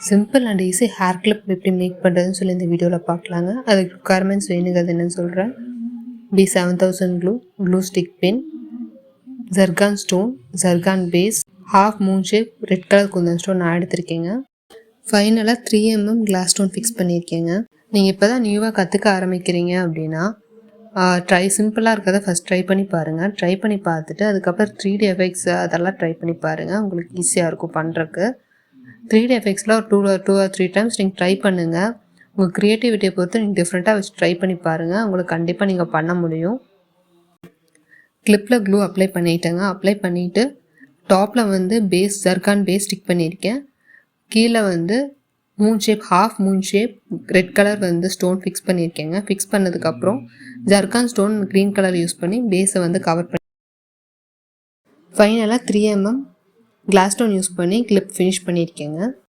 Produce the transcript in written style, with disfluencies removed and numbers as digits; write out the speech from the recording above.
Simple and easy hair clip எப்படி make பண்ணுறதுன்னு சொல்லி இந்த வீடியோவில் பார்க்கலாங்க. அதுக்கு ரிக்வயர்மெண்ட்ஸ் வேணுங்கிறது என்னென்னு சொல்கிறேன். B7000 glue stick pin, zircon stone, zircon base, half moon shape red colour kundan stone நான் எடுத்திருக்கேங்க. ஃபைனலாக 3mm கிளாஸ் ஸ்டோன் ஃபிக்ஸ் பண்ணியிருக்கேங்க. நீங்கள் இப்போ தான் நியூவாக கற்றுக்க ஆரம்பிக்கிறீங்க அப்படின்னா சிம்பிளாக இருக்கிறத ஃபஸ்ட் ட்ரை பண்ணி பாருங்கள். ட்ரை பண்ணி பார்த்துட்டு அதுக்கப்புறம் 3D எஃபெக்ட்ஸ் அதெல்லாம் ட்ரை பண்ணி பாருங்கள். உங்களுக்கு ஈஸியாக இருக்கும் பண்ணுறக்கு. 3D எஃபெக்ட்ஸில் ஒரு 2 or 3 டைம்ஸ் நீங்கள் ட்ரை பண்ணுங்கள். உங்கள் க்ரியேட்டிவிட்டியை பொறுத்து நீங்கள் டிஃப்ரெண்ட்டாக வச்சு ட்ரை பண்ணி பாருங்கள். உங்களுக்கு கண்டிப்பாக நீங்கள் பண்ண முடியும். கிளிப்பில் க்ளூ அப்ளை பண்ணிட்டேங்க. அப்ளை பண்ணிவிட்டு டாப்பில் வந்து ஜர்கான் பேஸ் ஸ்டிக் பண்ணியிருக்கேன். கீழே வந்து Moon shape, half moon shape red colour வந்து ஸ்டோன் ஃபிக்ஸ் பண்ணியிருக்கேங்க. ஃபிக்ஸ் பண்ணதுக்கப்புறம் zircon stone green colour use பண்ணி பேஸை வந்து கவர் பண்ணி ஃபைனலாக 3mm கிளாஸ் ஸ்டோன் யூஸ் பண்ணி கிளிப் ஃபினிஷ் பண்ணியிருக்கேங்க.